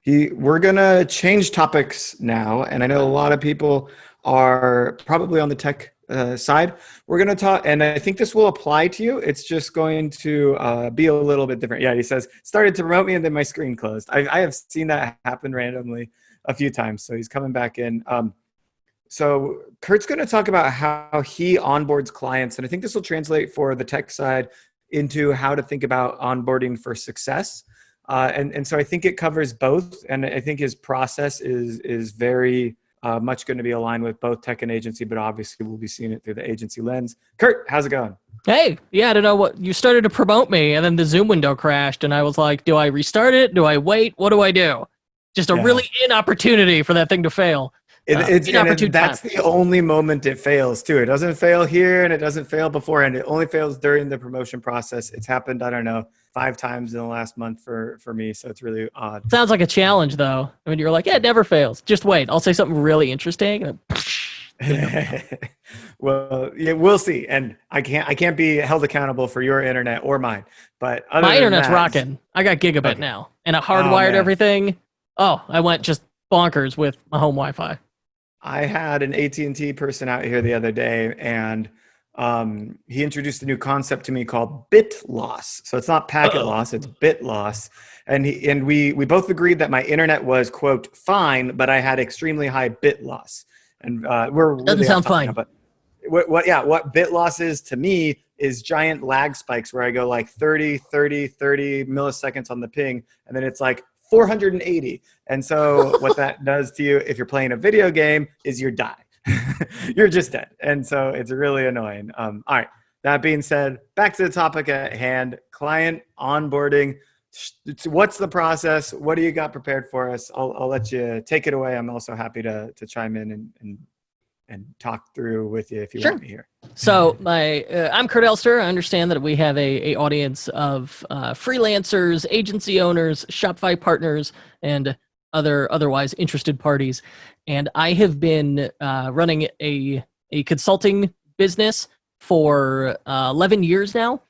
We're gonna change topics now, and I know a lot of people are probably on the tech side. We're gonna talk, and I think this will apply to you. It's just going to be a little bit different. Yeah, he says started to promote me, and then my screen closed. I have seen that happen randomly a few times, so he's coming back in. So Kurt's going to talk about how he onboards clients, and I think this will translate for the tech side into how to think about onboarding for success. And so I think it covers both, and I think his process is very much going to be aligned with both tech and agency, but obviously we'll be seeing it through the agency lens. Kurt, how's it going? Hey, yeah, I don't know what you started to promote me, and then the Zoom window crashed, and I was like, do I restart it? Do I wait? What do I do? Just a really inopportunity for that thing to fail. That's the only moment it fails too. It doesn't fail here and it doesn't fail beforehand. It only fails during the promotion process. It's happened, I don't know, 5 times in the last month for me. So it's really odd. Sounds like a challenge though. I mean, you're like, yeah, it never fails. Just wait. I'll say something really interesting. And well, yeah, we'll see. And I can't be held accountable for your internet or mine. But my internet's rocking. I got gigabit now, and I hardwired everything. Oh, I went just bonkers with my home Wi-Fi. I had an AT&T person out here the other day, and he introduced a new concept to me called bit loss. So it's not packet loss, it's bit loss. And we both agreed that my internet was, quote, fine, but I had extremely high bit loss. And we're really doesn't sound fine. Now, but what bit loss is to me is giant lag spikes where I go like 30 milliseconds on the ping, and then it's like 480. And so what that does to you if you're playing a video game is you die. You're just dead. And so it's really annoying. All right. That being said, back to the topic at hand, client onboarding. What's the process? What do you got prepared for us? I'll let you take it away. I'm also happy to chime in and talk through with you if you want me here. So I'm Kurt Elster. I understand that we have a audience of freelancers, agency owners, Shopify partners, and otherwise interested parties. And I have been running a consulting business for 11 years now,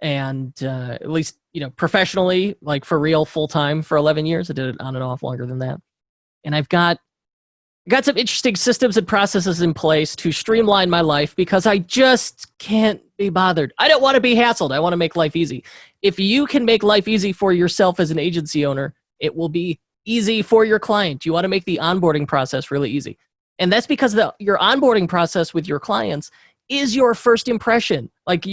and at least professionally, like for real, full time for 11 years. I did it on and off longer than that, and I've got some interesting systems and processes in place to streamline my life because I just can't be bothered. I don't want to be hassled. I want to make life easy. If you can make life easy for yourself as an agency owner, it will be easy for your client. You want to make the onboarding process really easy. And that's because your onboarding process with your clients is your first impression. Like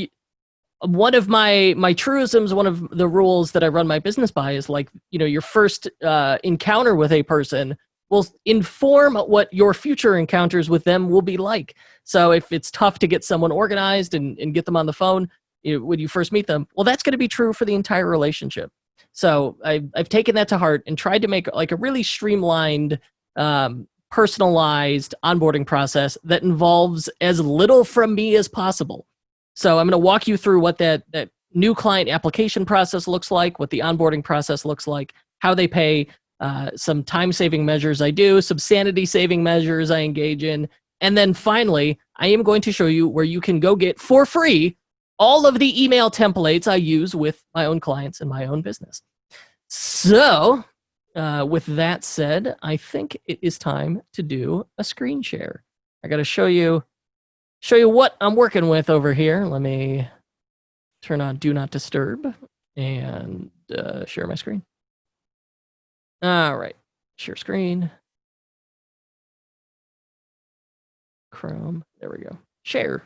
one of my truisms, one of the rules that I run my business by is like, your first encounter with a person will inform what your future encounters with them will be like. So if it's tough to get someone organized and get them on the phone when you first meet them, well, that's going to be true for the entire relationship. So I've taken that to heart and tried to make like a really streamlined, personalized onboarding process that involves as little from me as possible. So I'm going to walk you through what that new client application process looks like, what the onboarding process looks like, how they pay, some time-saving measures I do, some sanity-saving measures I engage in, and then finally, I am going to show you where you can go get, for free, all of the email templates I use with my own clients and my own business. So, with that said, I think it is time to do a screen share. I got to show you what I'm working with over here. Let me turn on Do Not Disturb and share my screen. All right, share screen. Chrome, there we go. Share.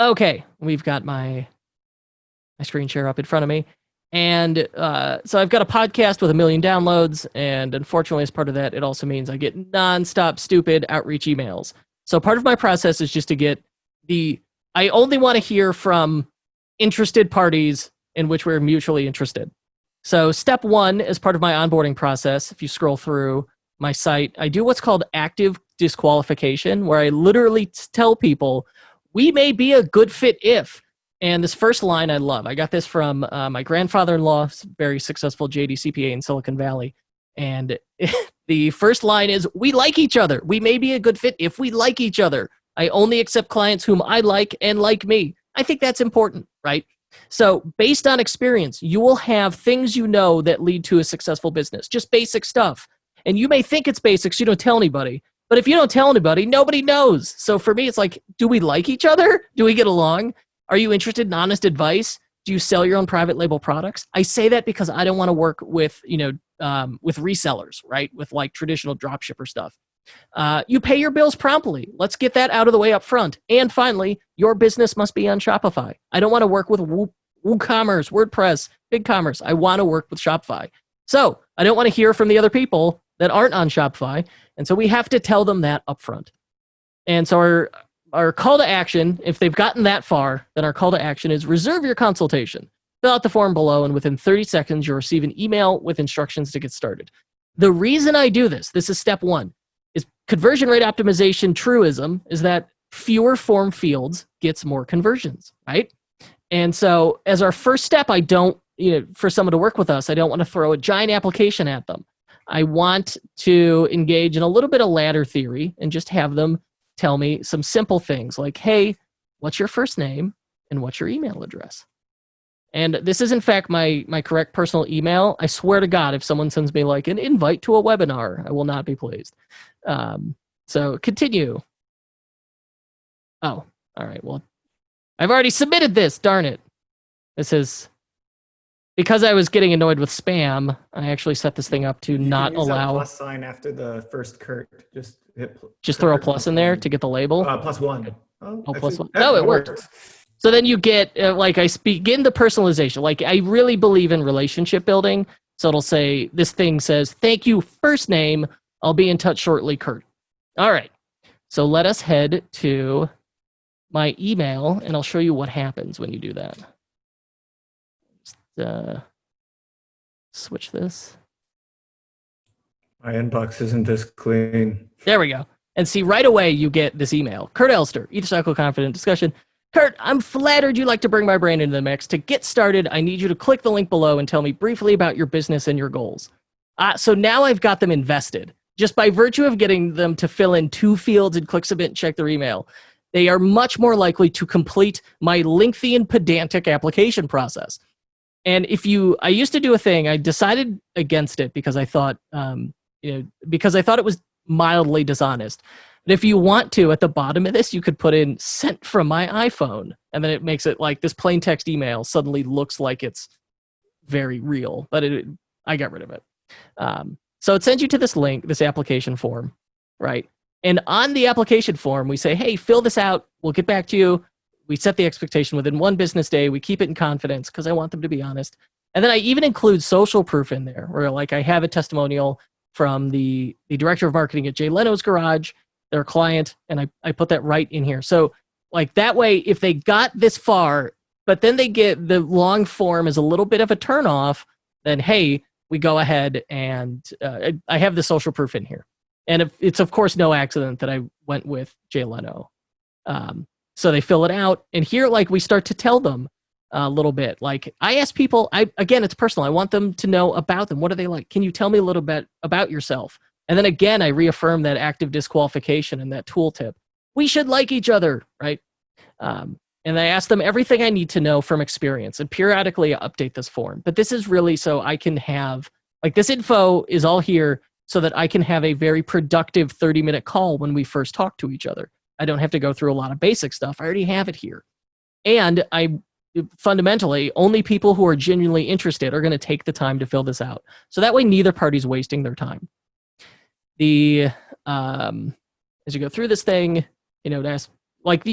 Okay, we've got my screen share up in front of me. And so I've got a podcast with 1 million downloads, and unfortunately as part of that, it also means I get nonstop stupid outreach emails. So part of my process is just to get I only want to hear from interested parties in which we're mutually interested. So step 1 as part of my onboarding process, if you scroll through my site, I do what's called active disqualification, where I literally tell people, we may be a good fit if. And this first line I love. I got this from my grandfather-in-law, very successful JD CPA in Silicon Valley. And the first line is, we like each other. We may be a good fit if we like each other. I only accept clients whom I like and like me. I think that's important, right? So based on experience, you will have things you know that lead to a successful business, just basic stuff. And you may think it's basics, you don't tell anybody. But if you don't tell anybody, nobody knows. So for me, it's like, do we like each other? Do we get along? Are you interested in honest advice? Do you sell your own private label products? I say that because I don't want to work with, with resellers, right? With like traditional dropshipper stuff. You pay your bills promptly. Let's get that out of the way up front. And finally, your business must be on Shopify. I don't want to work with WooCommerce, WordPress, BigCommerce. I want to work with Shopify. So I don't want to hear from the other people that aren't on Shopify. And so we have to tell them that up front. And so our call to action, if they've gotten that far, then our call to action is reserve your consultation. Fill out the form below, and within 30 seconds, you'll receive an email with instructions to get started. The reason I do this is step one, is conversion rate optimization truism is that fewer form fields gets more conversions, right? And so as our first step, I don't, for someone to work with us, I don't want to throw a giant application at them. I want to engage in a little bit of ladder theory and just have them tell me some simple things like, hey, what's your first name and what's your email address? And this is in fact my correct personal email. I swear to God, if someone sends me like an invite to a webinar, I will not be pleased. So continue. Oh, all right. Well, I've already submitted this. Darn it. This is because I was getting annoyed with spam. I actually set this thing up to not allow. Plus sign after the first Kurt. Just throw a plus in there to get the label. +1. Oh, +1. No, it works. So then you get like I begin the personalization. Like I really believe in relationship building. So it'll say this thing says, "Thank you, first name. I'll be in touch shortly, Kurt." All right. So let us head to my email, and I'll show you what happens when you do that. Just switch this. My inbox isn't this clean. There we go. And see, right away you get this email. Kurt Elster, Ethercycle Confident Discussion. Kurt, I'm flattered you'd like to bring my brand into the mix. To get started, I need you to click the link below and tell me briefly about your business and your goals. So now I've got them invested. Just by virtue of getting them to fill in 2 fields and click submit and check their email, they are much more likely to complete my lengthy and pedantic application process. And I used to do a thing, I decided against it because I thought, because I thought it was mildly dishonest. But if you want to, at the bottom of this, you could put in sent from my iPhone, and then it makes it like this plain text email suddenly looks like it's very real, but I got rid of it. So it sends you to this link, this application form, right? And on the application form, we say, hey, fill this out. We'll get back to you. We set the expectation within 1 business day. We keep it in confidence because I want them to be honest. And then I even include social proof in there, where like I have a testimonial from the director of marketing at Jay Leno's Garage, their client, and I put that right in here. So like that way, if they got this far, but then they get the long form is a little bit of a turnoff, then hey, we go ahead and I have the social proof in here. And it's of course no accident that I went with Jay Leno. So they fill it out, and here like we start to tell them a little bit. Like I ask people, again, it's personal. I want them to know about them. What are they like? Can you tell me a little bit about yourself? And then again, I reaffirm that active disqualification and that tooltip. We should like each other, right? And I ask them everything I need to know from experience, and periodically I update this form. But this is really so I can have, like this info is all here so that I can have a very productive 30-minute call when we first talk to each other. I don't have to go through a lot of basic stuff. I already have it here. And fundamentally, only people who are genuinely interested are going to take the time to fill this out. So that way neither party's wasting their time. As you go through this thing, to ask, like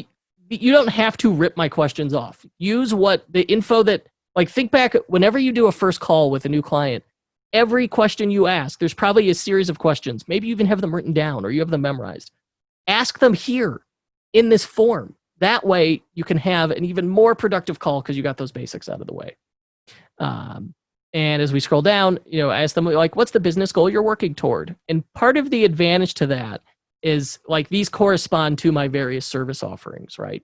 you don't have to rip my questions off. Use what the info that, like think back whenever you do a first call with a new client, every question you ask, there's probably a series of questions. Maybe you even have them written down or you have them memorized. Ask them here in this form. That way you can have an even more productive call because you got those basics out of the way. And as we scroll down, ask them like, what's the business goal you're working toward? And part of the advantage to that is like these correspond to my various service offerings, right?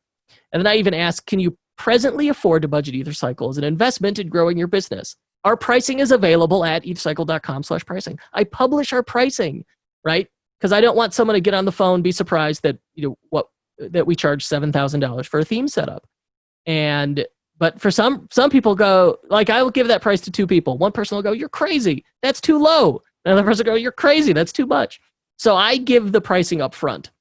And then I even ask, can you presently afford to budget Ethercycle as an investment in growing your business? Our pricing is available at ethercycle.com/pricing. I publish our pricing, right? Because I don't want someone to get on the phone, be surprised that, that we charge $7,000 for a theme setup. And But for some people go, like, I will give that price to 2 people. One person will go, you're crazy. That's too low. Another person will go, you're crazy. That's too much. So I give the pricing up front,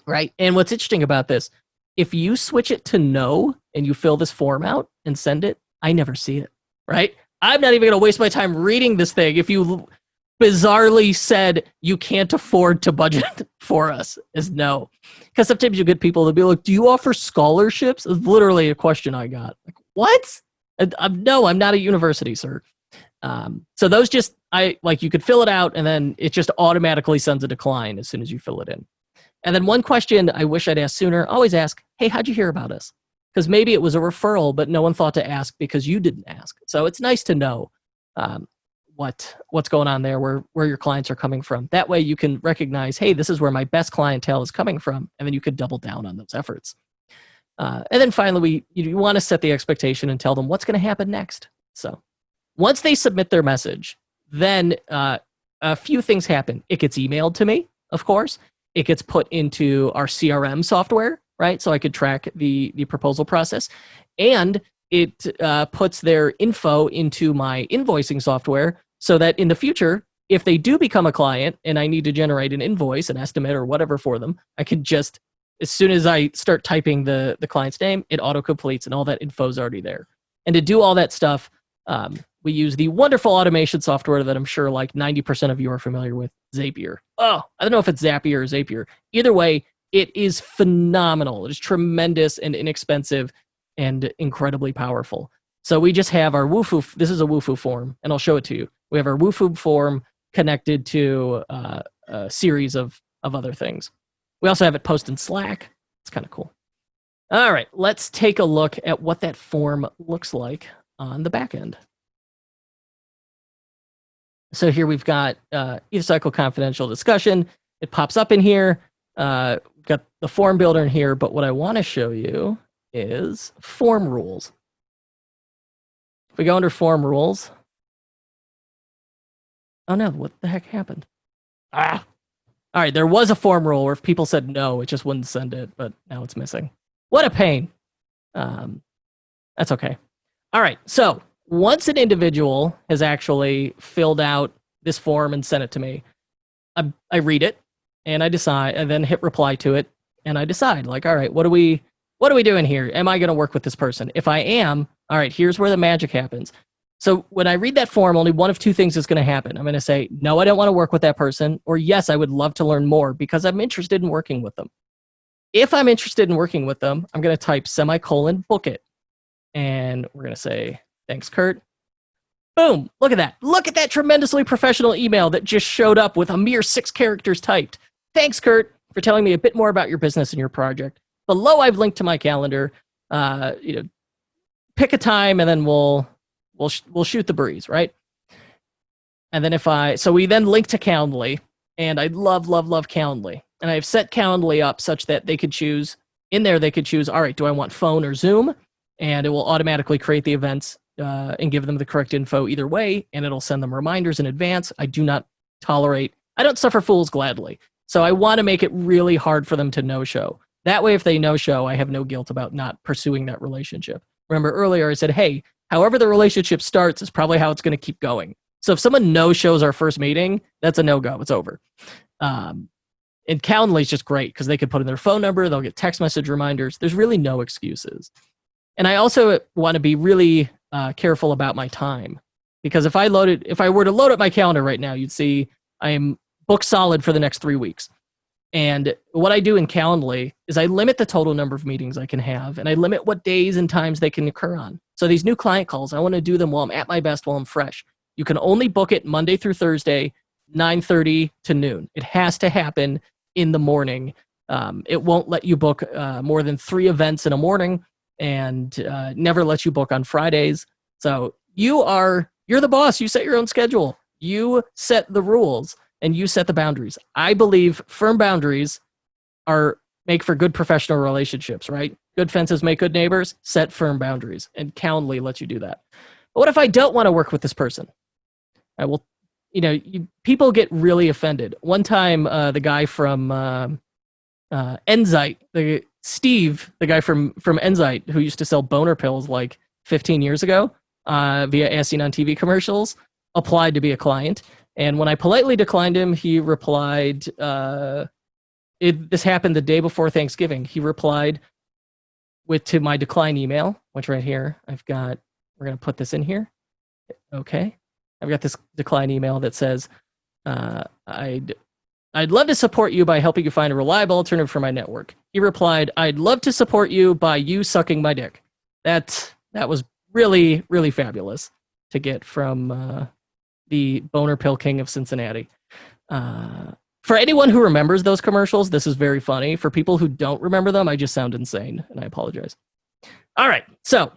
right? And what's interesting about this, if you switch it to no and you fill this form out and send it, I never see it, right? I'm not even going to waste my time reading this thing if you bizarrely said you can't afford to budget for us as no. Because sometimes you get people to be like, do you offer scholarships? It's literally a question I got. Like, what? No, I'm not a university, sir. So those just, you could fill it out and then it just automatically sends a decline as soon as you fill it in. And then one question I wish I'd asked sooner, always ask, hey, how'd you hear about us? Because maybe it was a referral, but no one thought to ask because you didn't ask. So it's nice to know what's going on there, where your clients are coming from. That way you can recognize, hey, this is where my best clientele is coming from, and then you could double down on those efforts. And then finally, you want to set the expectation and tell them what's going to happen next. So once they submit their message, then a few things happen. It gets emailed to me, of course. It gets put into our CRM software, right? So I could track the proposal process. And it puts their info into my invoicing software so that in the future, if they do become a client and I need to generate an invoice, an estimate, or whatever for them, I could just, as soon as I start typing the client's name, it auto-completes and all that info is already there. And to do all that stuff, we use the wonderful automation software that I'm sure like 90% of you are familiar with, Zapier. Oh, I don't know if it's Zapier or Zapier. Either way, it is phenomenal. It is tremendous and inexpensive and incredibly powerful. So we just have our Wufoo, this is a Wufoo form, and I'll show it to you. We have our Wufoo form connected to a series of other things. We also have it posted in Slack. It's kind of cool. All right, let's take a look at what that form looks like on the back end. So here we've got Ethercycle confidential discussion. It pops up in here. We've got the form builder in here, but what I want to show you is form rules. If we go under form rules, oh no, what the heck happened? All right, there was a form rule where if people said no, it just wouldn't send it, but now it's missing. What a pain. That's okay. All right, so once an individual has actually filled out this form and sent it to me, I read it and I decide, and then hit reply to it, and I decide, like, all right, what are we doing here? Am I going to work with this person? If I am, all right, here's where the magic happens. So when I read that form, only one of two things is going to happen. I'm going to say, no, I don't want to work with that person, or yes, I would love to learn more because I'm interested in working with them. If I'm interested in working with them, I'm going to type semicolon book it. And we're going to say, thanks, Kurt. Boom, look at that. Look at that tremendously professional email that just showed up with a mere 6 characters typed. Thanks, Kurt, for telling me a bit more about your business and your project. Below, I've linked to my calendar. Pick a time, and then we'll shoot the breeze, right? And then so we then link to Calendly, and I love Calendly. And I've set Calendly up such that they could choose, all right, do I want phone or Zoom? And it will automatically create the events and give them the correct info either way, and it'll send them reminders in advance. I don't suffer fools gladly. So I want to make it really hard for them to no-show. That way, if they no-show, I have no guilt about not pursuing that relationship. Remember earlier I said, hey, however the relationship starts is probably how it's going to keep going. So if someone no-shows our first meeting, that's a no-go. It's over. And Calendly is just great because they can put in their phone number. They'll get text message reminders. There's really no excuses. And I also want to be really careful about my time, because if I were to load up my calendar right now, you'd see I am booked solid for the next 3 weeks. And what I do in Calendly is I limit the total number of meetings I can have, and I limit what days and times they can occur on. So these new client calls, I want to do them while I'm at my best, while I'm fresh. You can only book it Monday through Thursday, 9:30 to noon. It has to happen in the morning. It won't let you book more than 3 events in a morning, and never lets you book on Fridays. So you're the boss. You set your own schedule. You set the rules and you set the boundaries. I believe firm boundaries make for good professional relationships, right? Good fences make good neighbors. Set firm boundaries, and Calendly lets you do that. But what if I don't want to work with this person? I will, people get really offended. One time, the guy from Enzyte, Steve, the guy from Enzyte, who used to sell boner pills like 15 years ago via As Seen on TV commercials, applied to be a client. And when I politely declined him, he replied, this happened the day before Thanksgiving. He replied to my decline email, which right here, we're going to put this in here. Okay. I've got this decline email that says, I'd love to support you by helping you find a reliable alternative for my network. He replied, I'd love to support you by you sucking my dick. That was really, really fabulous to get from the boner pill king of Cincinnati. For anyone who remembers those commercials, this is very funny. For people who don't remember them, I just sound insane, and I apologize. All right, so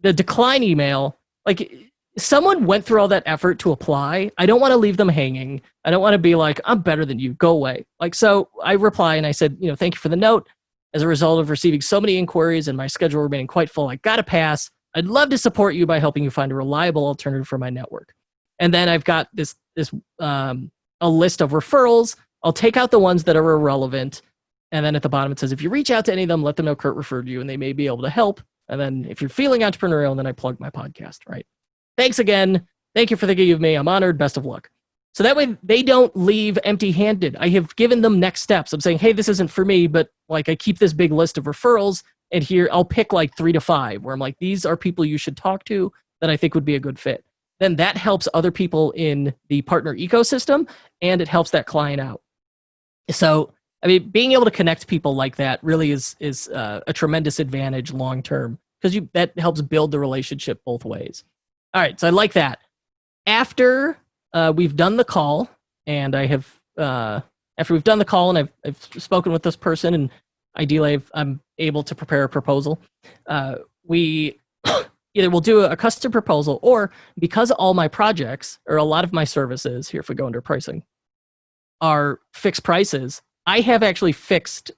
the decline email, like, someone went through all that effort to apply. I don't want to leave them hanging. I don't want to be like, I'm better than you, go away. Like, so I reply and I said, thank you for the note. As a result of receiving so many inquiries and my schedule remaining quite full, I got to pass. I'd love to support you by helping you find a reliable alternative for my network. And then I've got a list of referrals. I'll take out the ones that are irrelevant. And then at the bottom, it says, if you reach out to any of them, let them know Kurt referred you and they may be able to help. And then if you're feeling entrepreneurial, and then I plug my podcast, right? Thanks again. Thank you for thinking of me. I'm honored. Best of luck. So that way they don't leave empty-handed. I have given them next steps. I'm saying, hey, this isn't for me, but like I keep this big list of referrals, and here I'll pick like 3 to 5 where I'm like, these are people you should talk to that I think would be a good fit. Then that helps other people in the partner ecosystem, and it helps that client out. So, I mean, being able to connect people like that really is a tremendous advantage long-term, because that helps build the relationship both ways. All right, so I like that. After we've done the call, and after we've done the call, and I've spoken with this person, and ideally I'm able to prepare a proposal, we either we'll do a custom proposal, or because all my projects, or a lot of my services, here if we go under pricing, are fixed prices, I have actually fixed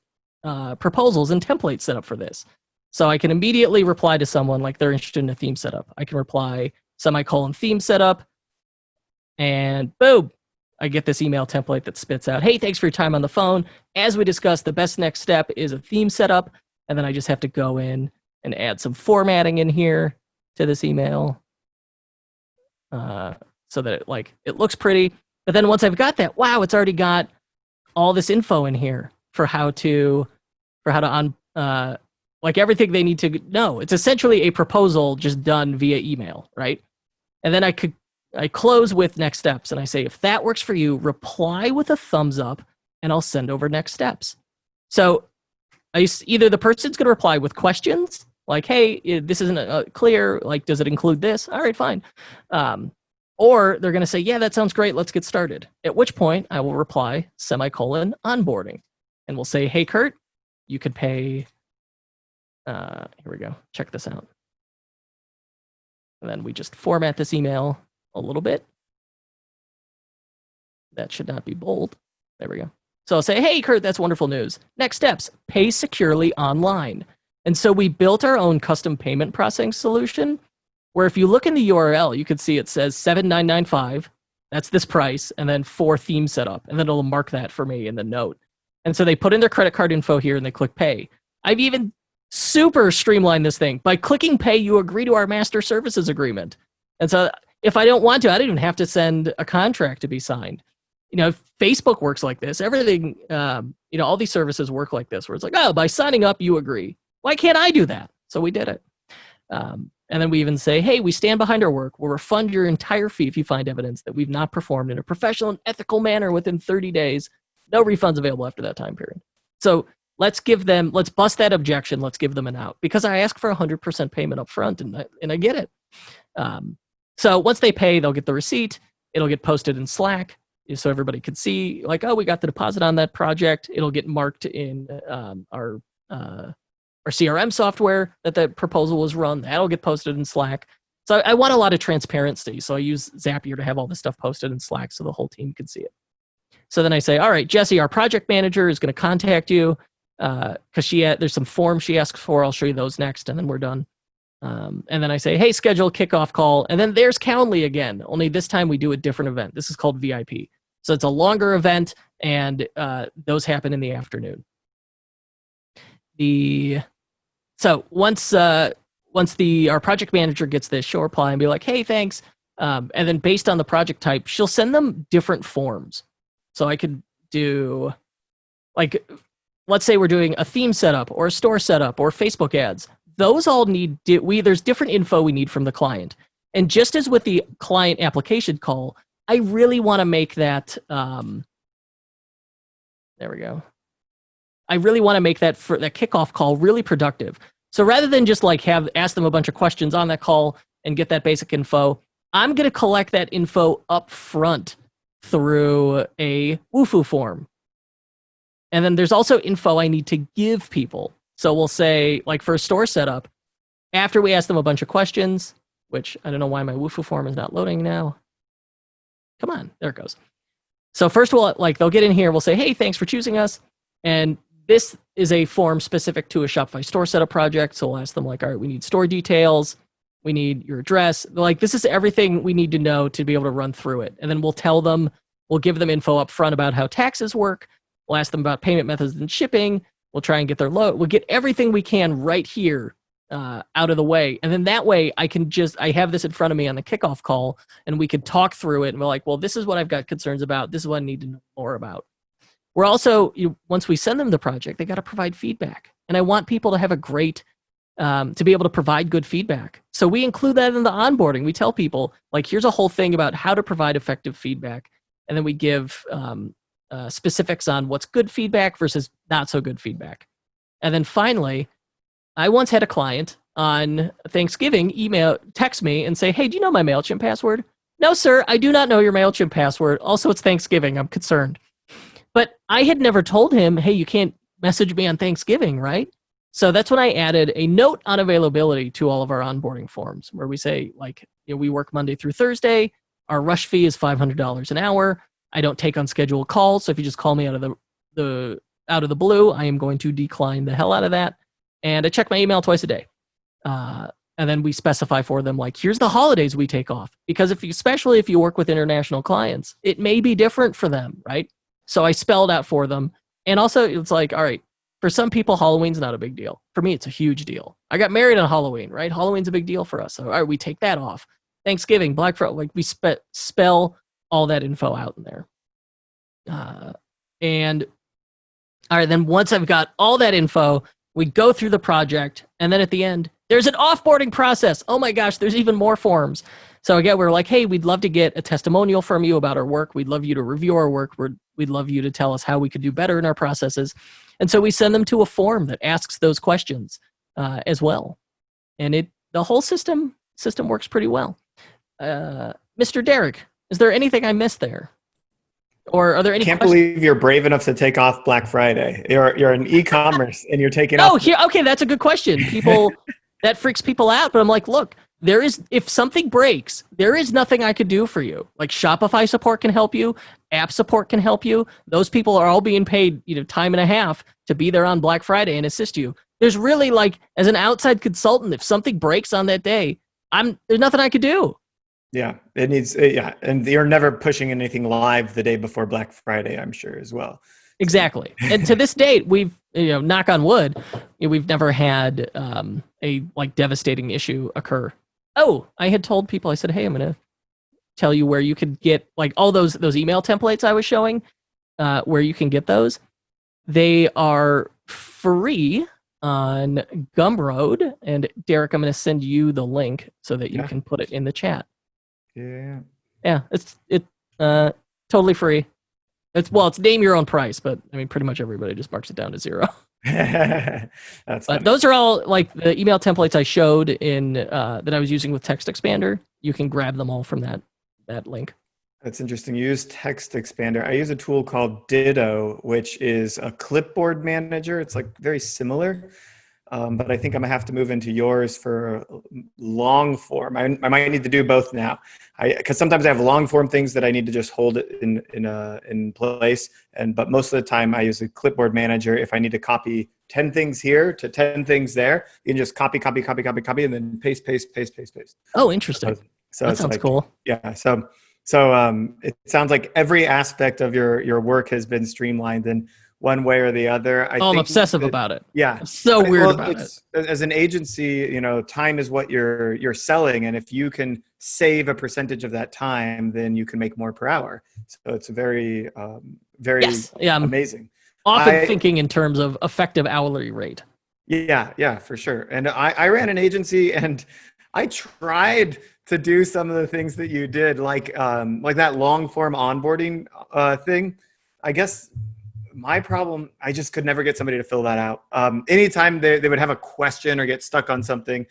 proposals and templates set up for this. So I can immediately reply to someone like they're interested in a theme setup. I can reply semicolon theme setup, and boom, I get this email template that spits out, hey, thanks for your time on the phone. As we discussed, the best next step is a theme setup. And then I just have to go in and add some formatting in here to this email so that it looks pretty. But then once I've got that, wow, it's already got all this info in here for how to everything they need to know. It's essentially a proposal just done via email, right? And then I close with next steps, and I say, if that works for you, reply with a thumbs up, and I'll send over next steps. So either the person's going to reply with questions, like, hey, this isn't clear, like, does it include this? All right, fine. Or they're going to say, yeah, that sounds great, let's get started. At which point, I will reply, semicolon, onboarding. And we'll say, hey, Kurt, you could pay, here we go, check this out. And then we just format this email a little bit. That should not be bold. There we go. So I'll say, hey, Kurt, that's wonderful news. Next steps, pay securely online. And so we built our own custom payment processing solution, where if you look in the URL, you can see it says $7,995. That's this price, and then for theme setup. And then it'll mark that for me in the note. And so they put in their credit card info here, and they click pay. I've even super streamlined this thing. By clicking pay, you agree to our master services agreement. And so if I don't want to, I don't even have to send a contract to be signed. Facebook works like this. Everything, all these services work like this, where it's like, oh, by signing up, you agree. Why can't I do that? So we did it. And then we even say, hey, we stand behind our work. We'll refund your entire fee if you find evidence that we've not performed in a professional and ethical manner within 30 days. No refunds available after that time period. So let's bust that objection. Let's give them an out, because I ask for 100% payment up front, and I get it. So once they pay, they'll get the receipt. It'll get posted in Slack so everybody can see, like, oh, we got the deposit on that project. It'll get marked in our CRM software that the proposal was run. That'll get posted in Slack. So I want a lot of transparency. So I use Zapier to have all this stuff posted in Slack so the whole team can see it. So then I say, all right, Jesse, our project manager is going to contact you because there's some forms she asks for. I'll show you those next, and then we're done. And then I say, hey, schedule kickoff call. And then there's Calendly again, only this time we do a different event. This is called VIP. So it's a longer event, and those happen in the afternoon. So once our project manager gets this, she'll reply and be like, "Hey, thanks." And then based on the project type, she'll send them different forms. So I could do, like, let's say we're doing a theme setup or a store setup or Facebook ads. Those all need there's different info we need from the client. And just as with the client application call, I really want to make that. There we go. I really want to make that for that kickoff call really productive. So rather than just like ask them a bunch of questions on that call and get that basic info, I'm going to collect that info up front through a Wufoo form. And then there's also info I need to give people. So we'll say, like for a store setup, after we ask them a bunch of questions, which I don't know why my Wufoo form is not loading now. Come on, there it goes. So first they'll get in here, we'll say, "Hey, thanks for choosing us." And this is a form specific to a Shopify store setup project. So we'll ask them like, "All right, we need store details. We need your address." Like, this is everything we need to know to be able to run through it. And then we'll give them info up front about how taxes work. We'll ask them about payment methods and shipping. We'll try and get their load. We'll get everything we can right here out of the way. And then that way I have this in front of me on the kickoff call and we could talk through it. And we're like, well, this is what I've got concerns about. This is what I need to know more about. We're also, once we send them the project, they got to provide feedback. And I want people to have a great, to be able to provide good feedback. So we include that in the onboarding. We tell people, like, here's a whole thing about how to provide effective feedback. And then we give specifics on what's good feedback versus not so good feedback. And then finally, I once had a client on Thanksgiving text me and say, "Hey, do you know my MailChimp password?" "No, sir, I do not know your MailChimp password. Also, it's Thanksgiving. I'm concerned." But I had never told him, "Hey, you can't message me on Thanksgiving," right? So that's when I added a note on availability to all of our onboarding forms where we say, like, we work Monday through Thursday. Our rush fee is $500 an hour. I don't take unscheduled calls. So if you just call me out of the blue, I am going to decline the hell out of that. And I check my email twice a day. And then we specify for them, like, here's the holidays we take off. Because especially if you work with international clients, it may be different for them, right? So I spelled out for them. And also, it's like, all right, for some people, Halloween's not a big deal. For me, it's a huge deal. I got married on Halloween, right? Halloween's a big deal for us. So, all right, we take that off. Thanksgiving, Black Friday, like, we spell all that info out in there. And all right, then once I've got all that info, we go through the project, and then at the end, there's an offboarding process. Oh my gosh, there's even more forms. So again, we're like, "Hey, we'd love to get a testimonial from you about our work. We'd love you to review our work. We'd love you to tell us how we could do better in our processes." And so we send them to a form that asks those questions as well. And the whole system works pretty well. Mr. Derek, is there anything I missed there? Or are there any Can't questions? believe you're brave enough to take off Black Friday. You're in e-commerce and you're taking off. Okay, that's a good question. That freaks people out, but I'm like, look, if something breaks, there is nothing I could do for you. Like, Shopify support can help you, app support can help you. Those people are all being paid, time and a half to be there on Black Friday and assist you. There's really, like, as an outside consultant, if something breaks on that day, there's nothing I could do. Yeah, it needs. Yeah, and you're never pushing anything live the day before Black Friday, I'm sure, as well. Exactly. And to this date, we've, knock on wood, we've never had a like devastating issue occur. Oh, I had told people, I said, "Hey, I'm going to tell you where you could get like all those email templates I was showing, where you can get those. They are free on Gumroad. And Derek, I'm going to send you the link so that you can put it in the chat. Yeah, it's totally free. It's name your own price, but I mean, pretty much everybody just marks it down to $0. But those are all like the email templates I showed in that I was using with Text Expander. You can grab them all from that link. That's interesting. You use Text Expander. I use a tool called Ditto, which is a clipboard manager. It's like very similar. But I think I'm gonna have to move into yours for long form. I might need to do both now, because sometimes I have long form things that I need to just hold it in place. But most of the time I use a clipboard manager. If I need to copy 10 things here to 10 things there, you can just copy, and then paste. Oh, interesting. So that sounds cool. Yeah. So it sounds like every aspect of your work has been streamlined. And one way or the other. I Oh, I'm think obsessive that, about it. yeah, I'm so weird well, about it. it's as an agency, time is what you're selling, and if you can save a percentage of that time, then you can make more per hour. So it's very, very Yes. Yeah. I'm amazing. often I thinking in terms of effective hourly rate. Yeah, for sure. And I ran an agency, and I tried to do some of the things that you did, like that long form onboarding thing. I guess my problem, I just could never get somebody to fill that out. Anytime they would have a question or get stuck on something,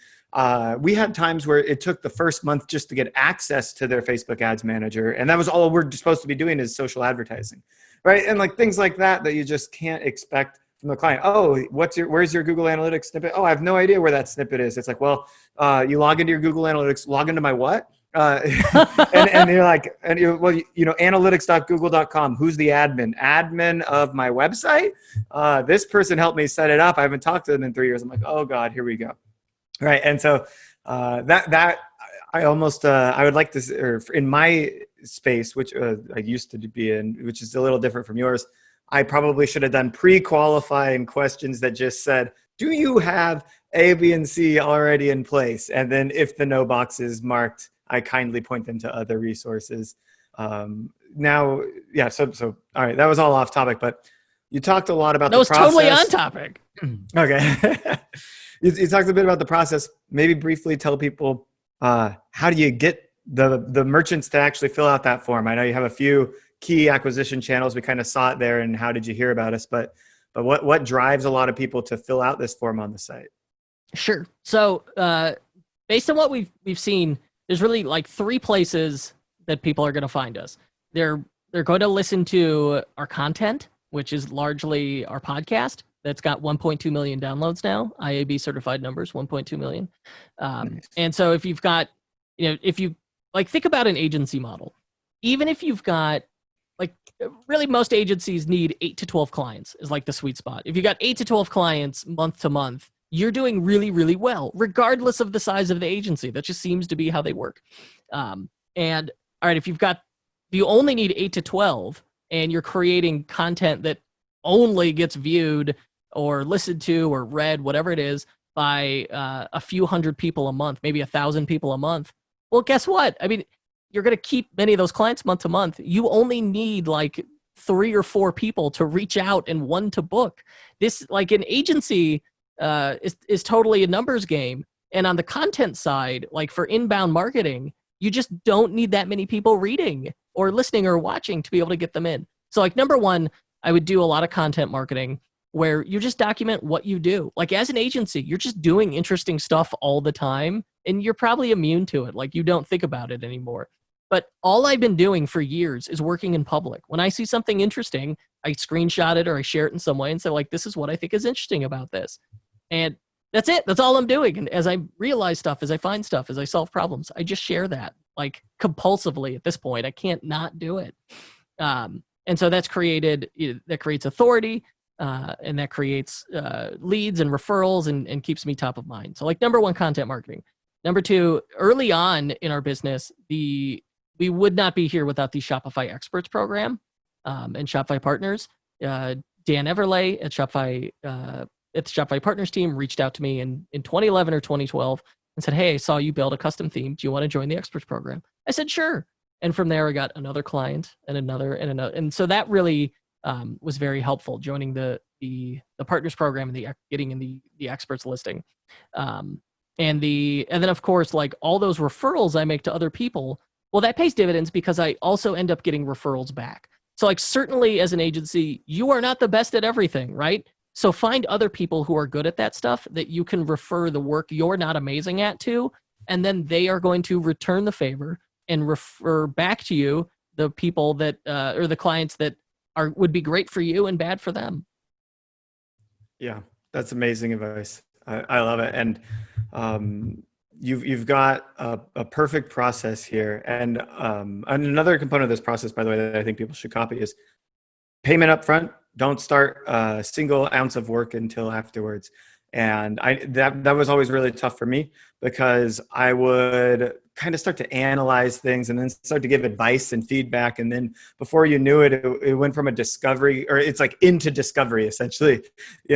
we had times where it took the first month just to get access to their Facebook ads manager. And that was all we're supposed to be doing is social advertising, right? And like things like that you just can't expect from the client. Oh, where's your Google Analytics snippet? Oh, I have no idea where that snippet is. It's like, well, you log into your Google Analytics, log into my what? And you're like, analytics.google.com. Who's the admin of my website? This person helped me set it up. I haven't talked to them in 3 years. I'm like, oh God, here we go. Right. And so that I almost I would like to, or in my space, which I used to be in, which is a little different from yours, I probably should have done pre-qualifying questions that just said, do you have A, B, and C already in place? And then if the no box is marked, I kindly point them to other resources. Now, yeah, so all right, that was all off topic, but you talked a lot about That the was totally on process. topic. Okay. You talked a bit about the process. Maybe briefly tell people how do you get the merchants to actually fill out that form? I know you have a few key acquisition channels. We kind of saw it there, and how did you hear about us? But what drives a lot of people to fill out this form on the site? Sure. So based on what we've seen, there's really like three places that people are going to find us. They're going to listen to our content, which is largely our podcast. That's got 1.2 million downloads now. IAB certified numbers, 1.2 million. Nice. And so if you've got, if you like think about an agency model, even if you've got like really most agencies need 8 to 12 clients is like the sweet spot. If you got 8 to 12 clients month to month, you're doing really, really well, regardless of the size of the agency. That just seems to be how they work. And all right, if you only need 8 to 12 and you're creating content that only gets viewed or listened to or read, whatever it is, by a few hundred people a month, maybe 1,000 people a month, well, guess what? I mean, you're going to keep many of those clients month to month. You only need like 3 or 4 people to reach out and 1 to book. This, like an agency, is totally a numbers game. And on the content side, like for inbound marketing, you just don't need that many people reading or listening or watching to be able to get them in. So like number one, I would do a lot of content marketing where you just document what you do. Like as an agency, you're just doing interesting stuff all the time and you're probably immune to it. Like you don't think about it anymore. But all I've been doing for years is working in public. When I see something interesting, I screenshot it or I share it in some way and say like, this is what I think is interesting about this. And that's it. That's all I'm doing. And as I realize stuff, as I find stuff, as I solve problems, I just share that like compulsively at this point. I can't not do it. And so that creates authority, and that creates leads and referrals and keeps me top of mind. So like number one, content marketing. Number two, early on in our business, we would not be here without the Shopify Experts program and Shopify Partners. Dan Everlay at the Shopify Partners team reached out to me in 2011 or 2012 and said, hey, I saw you build a custom theme. Do you want to join the Experts program? I said, sure. And from there, I got another client and another and another. And so that really was very helpful, joining the Partners program and getting in the Experts listing. And then, of course, like all those referrals I make to other people, well, that pays dividends because I also end up getting referrals back. So like certainly as an agency, you are not the best at everything, right? So find other people who are good at that stuff that you can refer the work you're not amazing at to, and then they are going to return the favor and refer back to you the people that or the clients that would be great for you and bad for them. Yeah, that's amazing advice. I love it, and you've got a perfect process here. And another component of this process, by the way, that I think people should copy is payment up front. Don't start a single ounce of work until afterwards. And that was always really tough for me, because I would kind of start to analyze things and then start to give advice and feedback. And then before you knew it, it went from a discovery, or it's like into discovery, essentially,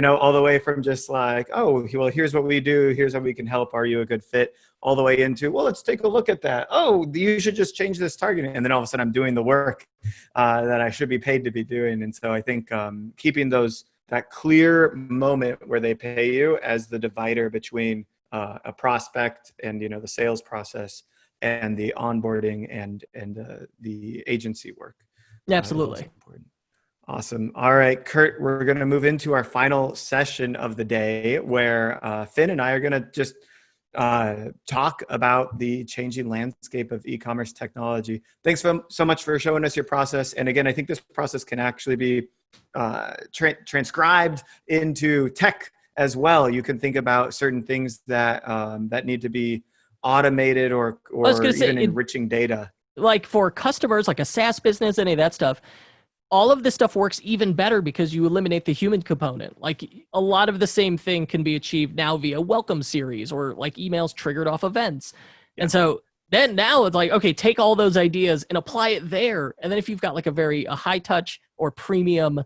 all the way from just like, oh, well, here's what we do. Here's how we can help. Are you a good fit? All the way into, well, let's take a look at that. Oh, you should just change this targeting. And then all of a sudden I'm doing the work that I should be paid to be doing. And so I think keeping that clear moment where they pay you as the divider between a prospect and the sales process and the onboarding and the agency work. Absolutely. Awesome. All right, Kurt, we're going to move into our final session of the day, where Finn and I are going to just talk about the changing landscape of e-commerce technology. Thanks so much for showing us your process. And again, I think this process can actually be transcribed into tech as well. You can think about certain things that that need to be automated or even enriching data. Like for customers, like a SaaS business, any of that stuff, all of this stuff works even better because you eliminate the human component. Like a lot of the same thing can be achieved now via welcome series or like emails triggered off events. Yeah. And so then now it's like, okay, take all those ideas and apply it there. And then if you've got like a high touch or premium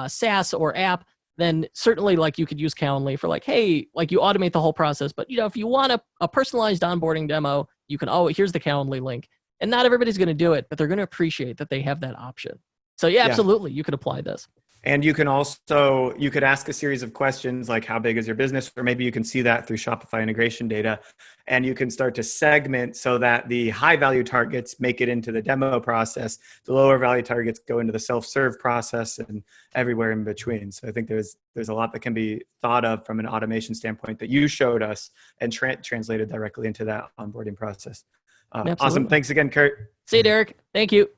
SaaS or app, then certainly like you could use Calendly for like, hey, like you automate the whole process. But if you want a personalized onboarding demo, you can, here's the Calendly link. And not everybody's going to do it, but they're going to appreciate that they have that option. So yeah, absolutely. You could apply this. And you could ask a series of questions like, how big is your business? Or maybe you can see that through Shopify integration data, and you can start to segment so that the high value targets make it into the demo process. The lower value targets go into the self-serve process and everywhere in between. So I think there's a lot that can be thought of from an automation standpoint that you showed us and translated directly into that onboarding process. Awesome. Thanks again, Kurt. See you, Derek. Thank you.